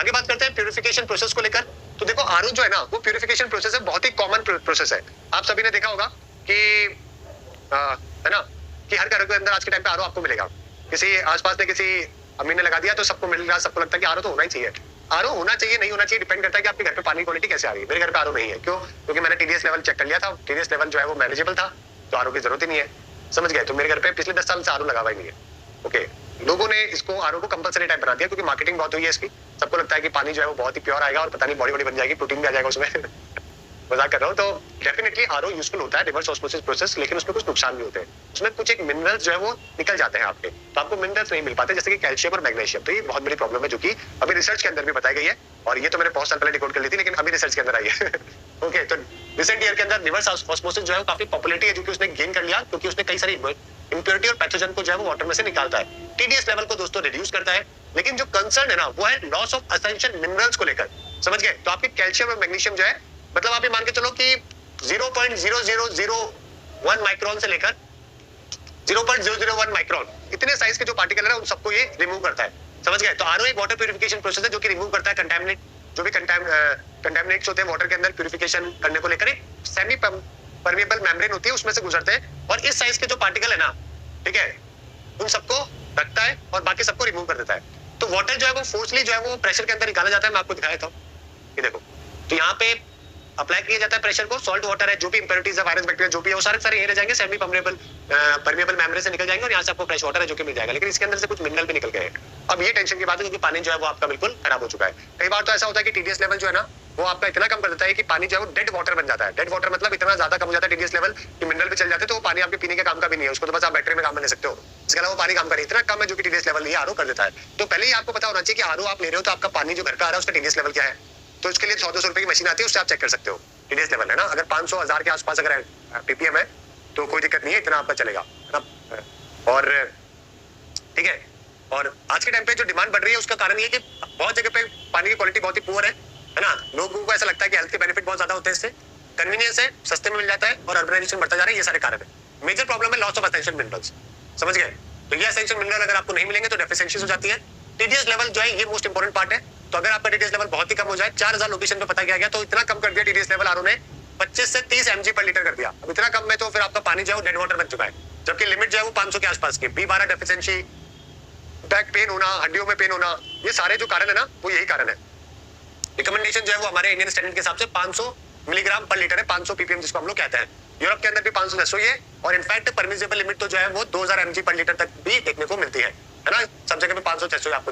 आगे बात करते हैं प्यूरिफिकेशन प्रोसेस को लेकर। तो देखो आरओ जो है ना वो प्यूरिफिकेशन प्रोसेस है, बहुत ही कॉमन प्रोसेस है। आप सभी ने देखा होगा कि है ना कि हर घर के अंदर आज के टाइम पे आरओ आपको मिलेगा। किसी आसपास में किसी अम्मी ने लगा दिया तो सबको मिल रहा, सबको लगता है कि आरओ तो होना ही चाहिए। आरओ होना चाहिए नहीं होना चाहिए डिपेंड करता है कि आपके घर पे पानी क्वालिटी कैसे आ रही है। मेरे घर पे आरओ नहीं है, क्यों? क्योंकि मैंने टीडीएस लेवल चेक कर लिया था, टीडीएस लेवल जो है वो मैनेजेबल था, तो आरओ की जरूरत ही नहीं है। समझ गए? तो मेरे घर पे पिछले 10 साल से आरओ लगा हुआ ही नहीं है। ओके, लोगों ने इसको आरओ को कंपलसरी टाइप बना दिया क्योंकि मार्केटिंग बहुत हुई है इसकी। सबको लगता है कि पानी जो है वो बहुत ही प्योर आएगा और पता नहीं बॉडी बॉडी बन जाएगी, प्रोटीन भी आ जाएगा उसमें। मजाक कर रहा हूँ। तो डेफिनेटली आरओ यूजफुल होता है, रिवर्स ऑस्मोसिस प्रोसेस, लेकिन उसमें कुछ नुकसान भी होते हैं। उसमें कुछ एक मिनरल्स जो है वो निकल जाते हैं आपके, तो आपको मिनरल्स नहीं मिल पाते, जैसे कि कैल्शियम और मैग्नीशियम। तो ये बहुत बड़ी प्रॉब्लम है जो कि अभी रिसर्च के अंदर भी बताई गई है, और ये तो मैंने बहुत साल पहले डिकोड कर ली थी, लेकिन अभी रिसर्च के अंदर आई है। ओके, तो रिसेंट ईयर के अंदर रिवर्स ऑस्मोसिस जो है काफी पॉपुलरिटी है, जो कि उसने गेन कर लिया क्योंकि उसने कई सारी इंप्योरिटी और पैथोजन को जो है वो वाटर में से निकालता है। टीडीएस लेवल को दोस्तों रिड्यूस करता है, लेकिन जो कंसर्न है ना वो है लॉस ऑफ एसेंशियल मिनरल्स को लेकर। समझ गए? तो आपके कैल्शियम और मैग्नीशियम जो है, मतलब आप ये मान के चलो कि 0.0001 माइक्रोन से लेकर 0.001 माइक्रोन इतने साइज के जो पार्टिकल है ना उन सबको ये रिमूव करता है। समझ गए? तो आरओ एक वाटर प्यूरिफिकेशन प्रोसेस है जो कि रिमूव करता है कंटामिनेट, जो भी कंटामिनेट्स होते हैं वाटर के अंदर प्यूरिफिकेशन करने को लेकर। एक सेमी परमेबल मेम्ब्रेन होती है, उसमें से गुजरते हैं और इस साइज के जो पार्टिकल है ना, ठीक है, उन सबको रखता है और बाकी सबको रिमूव कर देता है। तो वाटर जो है वो फोर्सली जो है वो प्रेशर के अंदर निकाला जाता है। मैं आपको दिखाया था, ये देखो। तो यहाँ पे अप्लाई किया जाता है प्रेशर को, सॉल्ट वाटर है, जो भी इंप्योरिटीज है, वायरस बैक्टीरिया जो भी है, वो सारे ये रह जाएंगे, सेमी परमेबल मेम्ब्रेन से निकल जाएंगे और यहाँ से आपको फ्रेश वाटर है जो कि मिल जाएगा। लेकिन इसके अंदर से कुछ मिनरल भी निकल गए हैं। अब ये टेंशन की बात है क्योंकि पानी जो है वो आपका बिल्कुल खराब हो चुका है। कई बार तो ऐसा होता है कि टीडीएस लेवल जो है ना वो आपका इतना कम कर देता है कि पानी जो है वो डेड वाटर बन जाता है। डेड वाटर मतलब इतना ज्यादा कम हो जाता है टीडीएस लेवल कि मिनरल भी चल जाते हैं, तो वो पानी आपके पीने के काम का भी नहीं है, उसको तो बस आप बैटरी में काम में ले सकते हो। इसके अलावा पानी काम का नहीं, इतना कम है जो कि टीडीएस लेवल ये आरओ कर देता है। तो पहले ही आपको पता होना चाहिए कि आरओ आप ले रहे हो तो आपका पानी जो घर का आ रहा है उसका टीडीएस लेवल क्या है। तो इसके लिए 100-200 रुपए की मशीन आती है, उससे आप चेक कर सकते हो टीडीएस लेवल, है ना। अगर 500-1000 के आसपास अगर पीपीएम है तो कोई दिक्कत नहीं है, इतना आपका चलेगा, है ना। और ठीक है, और आज के टाइम पे जो डिमांड बढ़ रही है उसका कारण ये कि बहुत जगह पे पानी की क्वालिटी बहुत ही पुअर है ना। लोगों को ऐसा लगता है कि हेल्थ के बेनिफिट बहुत ज्यादा होते हैं इससे, कन्वीनियंस है, सस्ते में मिल जाता है और अर्बनाइजेशन बढ़ता जा रहा है, ये सारे कारण है। मेजर प्रॉब्लम है लॉस ऑफ एसेंशियल मिनरल्स। समझ गए? तो ये एसेंशियल मिनरल अगर आपको नहीं मिलेंगे तो डेफिशिएंसीज हो जाती है। टीडीएस लेवल जो है ये मोस्ट इंपोर्टेंट पार्ट है। तो अगर आपका टीडीएस लेवल बहुत ही कम हो जाए, 4000 लोकेशन पे पता किया गया, तो इतना कम कर दिया टीडीएस लेवल आरओ ने, 25 से 30 mg पर लीटर कर दिया। अब इतना कम में तो फिर आपका पानी जो है वो डेड वाटर बन चुका है, जबकि लिमिट जो है वो 500 के आसपास की। B12 डेफिशिएंसी, बैक पेन होना, हड्डियों में पेन होना, ये सारे जो कारण है ना वो यही कारण है। रिकमेंडेशन जो है वो हमारे इंडियन स्टैंडर्ड के हिसाब से 500 मिलीग्राम पर लीटर है, 500 पीपीएम जिसको हम लोग कहते हैं। यूरोप के अंदर भी 510 ही है, और इनफैक्ट परमिसिबल लिमिट तो जो है वो 2000 mg पर लीटर तक भी देखने को मिलती है ना। सब जगह पे 500-600 आपको